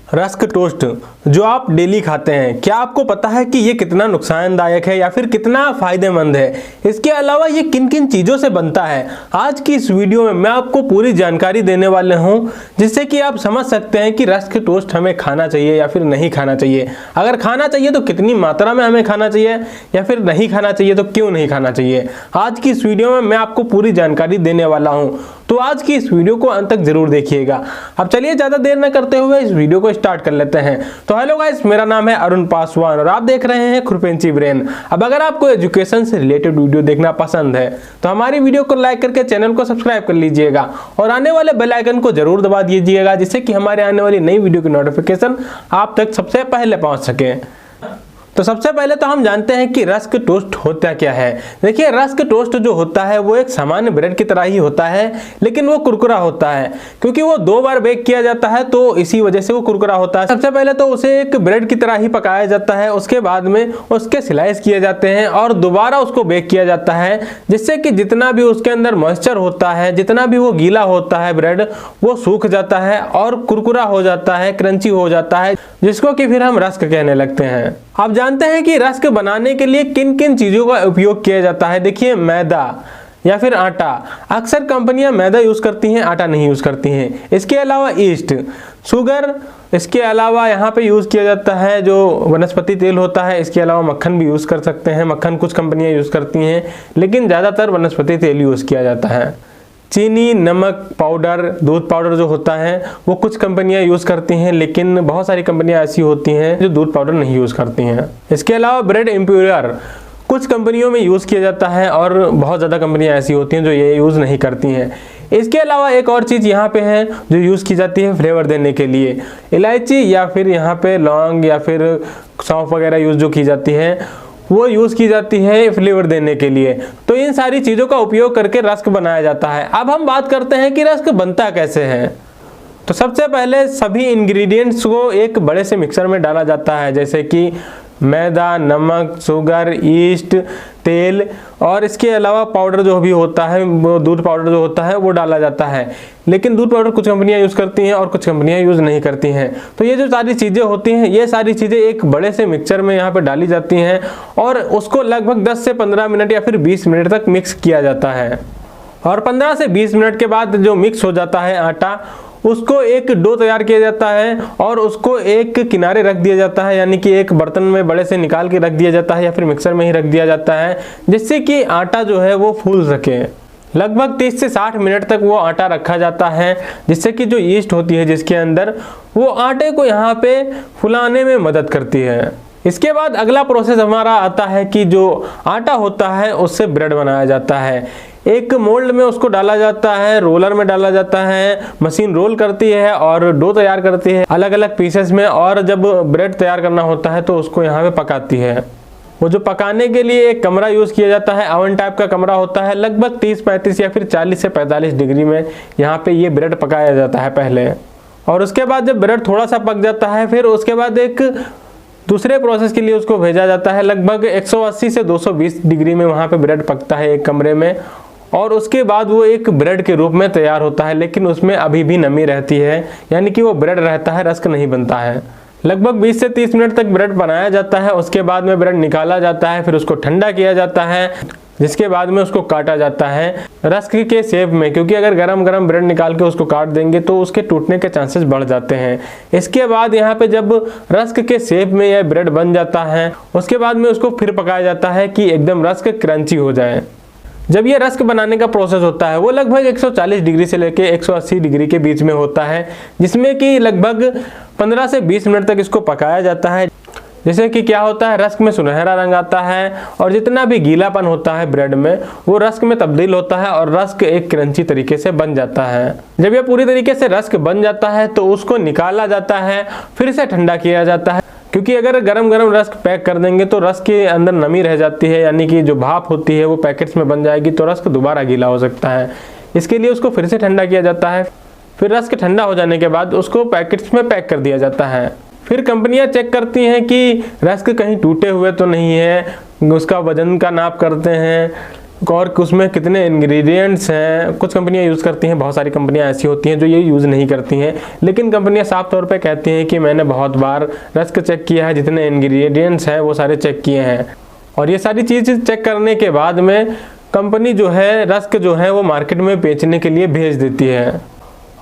Rusk toast जो आप daily खाते हैं, क्या आपको पता है कि ये कितना नुकसानदायक है या फिर कितना फायदेमंद है? इसके अलावा ये किन किन चीज़ों से बनता है, आज की इस वीडियो में मैं आपको पूरी जानकारी देने वाले हूँ, जिससे कि आप समझ सकते हैं कि रस्क टोस्ट हमें खाना चाहिए या फिर नहीं खाना चाहिए। अगर खाना चाहिए तो कितनी मात्रा में हमें खाना चाहिए, या फिर नहीं खाना चाहिए तो क्यों नहीं खाना चाहिए। आज की इस वीडियो में मैं आपको पूरी जानकारी देने वाला हूँ, तो आज की इस वीडियो को अंत तक जरूर देखिएगा। अब चलिए ज़्यादा देर न करते हुए इस वीडियो को स्टार्ट कर लेते हैं। तो हेलो गाइस, मेरा नाम है अरुण पासवान और आप देख रहे हैं खुरपेंची ब्रेन। अब अगर आपको एजुकेशन से रिलेटेड वीडियो देखना पसंद है तो हमारी वीडियो को लाइक करके चैनल को सब्सक्राइब कर लीजिएगा और आने वाले बेल आइकन को जरूर दबा दीजिएगा, जिससे कि हमारे आने वाली नई वीडियो की नोटिफिकेशन आप तक सबसे पहले पहुंच सके। तो सबसे पहले तो हम जानते हैं कि रस्क टोस्ट होता क्या है। देखिए, रस्क टोस्ट जो होता है वो एक सामान्य ब्रेड की तरह ही होता है, लेकिन वो कुरकुरा होता है क्योंकि वो 2 बार बेक किया जाता है, तो इसी वजह से वो कुरकुरा होता है। सबसे पहले तो उसे एक ब्रेड की तरह ही पकाया जाता है, उसके बाद में उसके स्लाइस किए जाते हैं और दोबारा उसको बेक किया जाता है, जिससे कि जितना भी उसके अंदर मॉइस्चर होता है, जितना भी वो गीला होता है ब्रेड, वो सूख जाता है और कुरकुरा हो जाता है, क्रंची हो जाता है, जिसको कि फिर हम रस्क कहने लगते हैं। आप जानते हैं कि रस्क बनाने के लिए किन किन चीज़ों का उपयोग किया जाता है। देखिए, मैदा या फिर आटा, अक्सर कंपनियां मैदा यूज़ करती हैं, आटा नहीं यूज़ करती हैं। इसके अलावा ईस्ट, शुगर, इसके अलावा यहाँ पे यूज़ किया जाता है जो वनस्पति तेल होता है। इसके अलावा मक्खन भी यूज़ कर सकते हैं, मक्खन कुछ कंपनियां यूज़ करती हैं, लेकिन ज़्यादातर वनस्पति तेल यूज़ किया जाता है। चीनी, नमक पाउडर, दूध पाउडर जो होता है वो कुछ कंपनियां यूज़ करती हैं, लेकिन बहुत सारी कंपनियां ऐसी होती हैं जो दूध पाउडर नहीं यूज़ करती हैं। इसके अलावा ब्रेड इम्प्योर कुछ कंपनियों में यूज़ किया जाता है और बहुत ज़्यादा कंपनियां ऐसी होती हैं जो ये यूज़ नहीं करती हैं। इसके अलावा एक और चीज़ यहाँ पे है जो यूज़ की जाती है फ्लेवर देने के लिए, इलायची या फिर यहाँ पे लौंग या फिर सौंफ वगैरह यूज़ जो की जाती है, वो यूज़ की जाती है फ्लेवर देने के लिए। तो इन सारी चीज़ों का उपयोग करके रस्क बनाया जाता है। अब हम बात करते हैं कि रस्क बनता कैसे है। तो सबसे पहले सभी इंग्रेडिएंट्स को एक बड़े से मिक्सर में डाला जाता है, जैसे कि मैदा, नमक, शुगर, ईस्ट, तेल और इसके अलावा पाउडर जो भी होता है, वो दूध पाउडर जो होता है वो डाला जाता है। लेकिन दूध पाउडर कुछ कंपनियां यूज़ करती हैं और कुछ कंपनियां यूज़ नहीं करती हैं। तो ये जो सारी चीज़ें होती हैं, ये सारी चीज़ें एक बड़े से मिक्सचर में यहाँ पे डाली जाती हैं और उसको लगभग 10 से 15 मिनट या फिर 20 मिनट तक मिक्स किया जाता है। और 15 से 20 मिनट के बाद जो मिक्स हो जाता है आटा, उसको एक डो तैयार किया जाता है और उसको एक किनारे रख दिया जाता है, यानी कि एक बर्तन में बड़े से निकाल के रख दिया जाता है या फिर मिक्सर में ही रख दिया जाता है, जिससे कि आटा जो है वो फूल सके। लगभग 30 से 60 मिनट तक वो आटा रखा जाता है, जिससे कि जो यीस्ट होती है जिसके अंदर, वो आटे को यहाँ पे फुलाने में मदद करती है। इसके बाद अगला प्रोसेस हमारा आता है कि जो आटा होता है उससे ब्रेड बनाया जाता है। एक मोल्ड में उसको डाला जाता है, रोलर में डाला जाता है, मशीन रोल करती है और डो तैयार करती है अलग अलग पीसेस में, और जब ब्रेड तैयार करना होता है तो उसको यहाँ पे पकाती है। वो जो पकाने के लिए एक कमरा यूज़ किया जाता है, ओवन टाइप का कमरा होता है, लगभग 30-35 या फिर 40 से 45 डिग्री में यहाँ पे ये ब्रेड पकाया जाता है पहले। और उसके बाद जब ब्रेड थोड़ा सा पक जाता है, फिर उसके बाद एक दूसरे प्रोसेस के लिए उसको भेजा जाता है। लगभग 180 से 220 डिग्री में वहाँ पे ब्रेड पकता है एक कमरे में, और उसके बाद वो एक ब्रेड के रूप में तैयार होता है, लेकिन उसमें अभी भी नमी रहती है, यानी कि वो ब्रेड रहता है, रस्क नहीं बनता है। लगभग 20 से 30 मिनट तक ब्रेड बनाया जाता है। उसके बाद में ब्रेड निकाला जाता है, फिर उसको ठंडा किया जाता है, जिसके बाद में उसको काटा जाता है रस्क के शेप में, क्योंकि अगर गरम गरम ब्रेड निकाल के उसको काट देंगे तो उसके टूटने के चांसेस बढ़ जाते हैं। इसके बाद यहाँ पे जब रस्क के शेप में यह ब्रेड बन जाता है, उसके बाद में उसको फिर पकाया जाता है कि एकदम रस्क क्रंची हो जाए। जब ये रस्क बनाने का प्रोसेस होता है वो लगभग 140 डिग्री से लेके 180 डिग्री के बीच में होता है, जिसमें कि लगभग 15 से 20 मिनट तक इसको पकाया जाता है। जैसे कि क्या होता है, रस्क में सुनहरा रंग आता है और जितना भी गीलापन होता है ब्रेड में वो रस्क में तब्दील होता है और रस्क एक क्रंची तरीके से बन जाता है। जब ये पूरी तरीके से रस्क बन जाता है तो उसको निकाला जाता है, फिर से ठंडा किया जाता है, क्योंकि अगर गरम गरम रस्क पैक कर देंगे तो रस्क के अंदर नमी रह जाती है, यानी कि जो भाप होती है वो पैकेट्स में बन जाएगी, तो रस्क दोबारा गीला हो सकता है। इसके लिए उसको फिर से ठंडा किया जाता है। फिर रस्क ठंडा हो जाने के बाद उसको पैकेट्स में पैक कर दिया जाता है। फिर कंपनियां चेक करती हैं कि रस्क कहीं टूटे हुए तो नहीं है, उसका वजन का नाप करते हैं, और उसमें कितने इंग्रेडिएंट्स हैं। कुछ कंपनियां यूज़ करती हैं, बहुत सारी कंपनियां ऐसी होती हैं जो ये यूज़ नहीं करती हैं, लेकिन कंपनियां साफ तौर पे कहती हैं कि मैंने बहुत बार रस्क चेक किया है, जितने इंग्रेडिएंट्स हैं वो सारे चेक किए हैं। और ये सारी चीज़ चेक करने के बाद में कंपनी जो है रस्क जो है वो मार्केट में बेचने के लिए भेज देती है।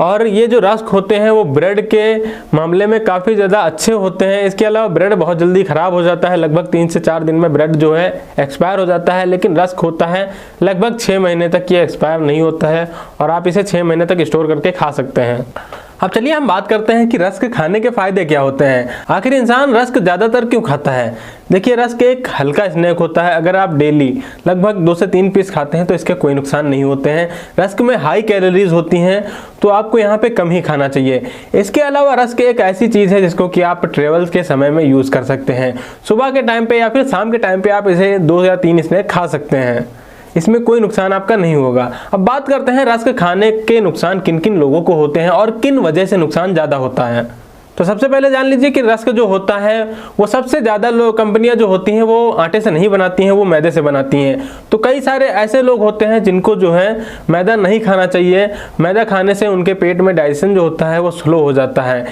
और ये जो रस्क होते हैं वो ब्रेड के मामले में काफ़ी ज़्यादा अच्छे होते हैं। इसके अलावा ब्रेड बहुत जल्दी ख़राब हो जाता है, लगभग 3 से 4 दिन में ब्रेड जो है एक्सपायर हो जाता है, लेकिन रस्क होता है लगभग 6 महीने तक ये एक्सपायर नहीं होता है और आप इसे 6 महीने तक स्टोर करके खा सकते हैं। अब चलिए हम बात करते हैं कि रस्क खाने के फ़ायदे क्या होते हैं। आखिर इंसान रस्क ज़्यादातर क्यों खाता है। देखिए, रस्क एक हल्का स्नैक होता है। अगर आप डेली लगभग 2 से 3 पीस खाते हैं तो इसके कोई नुकसान नहीं होते हैं। रस्क में हाई कैलोरीज होती हैं तो आपको यहाँ पे कम ही खाना चाहिए। इसके अलावा रस्क एक ऐसी चीज़ है जिसको कि आप ट्रेवल्स के समय में यूज़ कर सकते हैं। सुबह के टाइम पे या फिर शाम के टाइम पे आप इसे 2 या 3 स्नैक खा सकते हैं, इसमें कोई नुकसान आपका नहीं होगा। अब बात करते हैं रस्क खाने के नुकसान किन किन लोगों को होते हैं और किन वजह से नुकसान ज़्यादा होता है। तो सबसे पहले जान लीजिए कि रस्क जो होता है वो सबसे ज़्यादा कंपनियां जो होती हैं वो आटे से नहीं बनाती हैं, वो मैदे से बनाती हैं। तो कई सारे ऐसे लोग होते हैं जिनको जो है मैदा नहीं खाना चाहिए। मैदा खाने से उनके पेट में डाइजेशन जो होता है वो स्लो हो जाता है।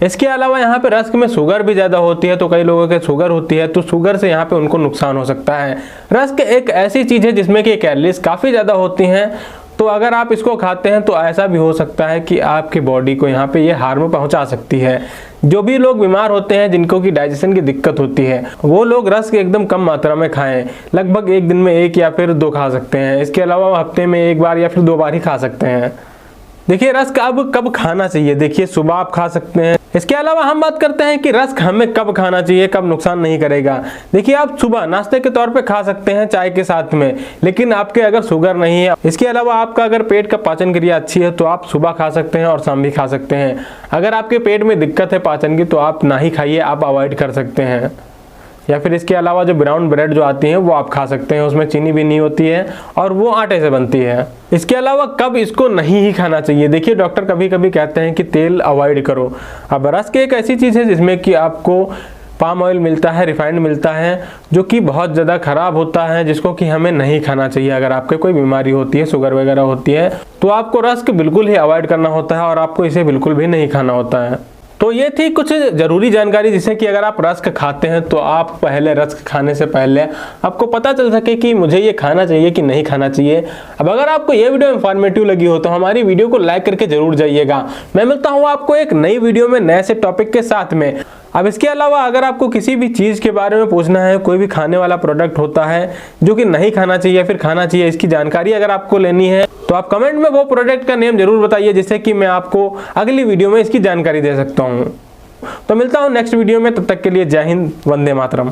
इसके अलावा यहाँ पे रस्क में शुगर भी ज़्यादा होती है, तो कई लोगों के शुगर होती है, तो शुगर से यहाँ पे उनको नुकसान हो सकता है। रस्क एक ऐसी चीज़ है जिसमें कि कैलोरीज काफ़ी ज़्यादा होती हैं, तो अगर आप इसको खाते हैं तो ऐसा भी हो सकता है कि आपकी बॉडी को यहाँ पे ये हार्म पहुँचा सकती है। जो भी लोग बीमार होते हैं, जिनको की डाइजेशन की दिक्कत होती है, वो लोग रस्क एकदम कम मात्रा में खाएं। लगभग एक दिन में 1 या फिर 2 खा सकते हैं। इसके अलावा हफ्ते में 1 बार या फिर 2 बार ही खा सकते हैं। देखिए, रस्क अब कब खाना चाहिए। देखिए, सुबह आप खा सकते हैं। इसके अलावा हम बात करते हैं कि रस्क हमें कब खाना चाहिए, कब नुकसान नहीं करेगा। देखिए, आप सुबह नाश्ते के तौर पे खा सकते हैं चाय के साथ में, लेकिन आपके अगर शुगर नहीं है, इसके अलावा आपका अगर पेट का पाचन क्रिया अच्छी है तो आप सुबह खा सकते हैं और शाम भी खा सकते हैं। अगर आपके पेट में दिक्कत है पाचन की तो आप ना ही खाइए, आप अवॉइड कर सकते हैं। या फिर इसके अलावा जो ब्राउन ब्रेड जो आती है वो आप खा सकते हैं, उसमें चीनी भी नहीं होती है और वो आटे से बनती है। इसके अलावा कब इसको नहीं ही खाना चाहिए। देखिए, डॉक्टर कभी कभी कहते हैं कि तेल अवॉइड करो। अब रस्क एक ऐसी चीज़ है जिसमें कि आपको पाम ऑयल मिलता है, रिफाइंड मिलता है, जो कि बहुत ज़्यादा ख़राब होता है, जिसको कि हमें नहीं खाना चाहिए। अगर आपके कोई बीमारी होती है, शुगर वगैरह होती है, तो आपको रस्क बिल्कुल ही अवॉइड करना होता है और आपको इसे बिल्कुल भी नहीं खाना होता है। तो ये थी कुछ ज़रूरी जानकारी, जिससे कि अगर आप रस्क खाते हैं तो आप पहले रस्क खाने से पहले आपको पता चल सके कि मुझे ये खाना चाहिए कि नहीं खाना चाहिए। अब अगर आपको ये वीडियो इन्फॉर्मेटिव लगी हो तो हमारी वीडियो को लाइक करके जरूर जाइएगा। मैं मिलता हूँ आपको एक नई वीडियो में नए से टॉपिक के साथ में। अब इसके अलावा अगर आपको किसी भी चीज़ के बारे में पूछना है, कोई भी खाने वाला प्रोडक्ट होता है जो कि नहीं खाना चाहिए या फिर खाना चाहिए, इसकी जानकारी अगर आपको लेनी है तो आप कमेंट में वो प्रोडक्ट का नेम जरूर बताइए, जिससे कि मैं आपको अगली वीडियो में इसकी जानकारी दे सकता हूँ। तो मिलता हूँ नेक्स्ट वीडियो में, तब तक के लिए जय हिंद, वंदे मातरम।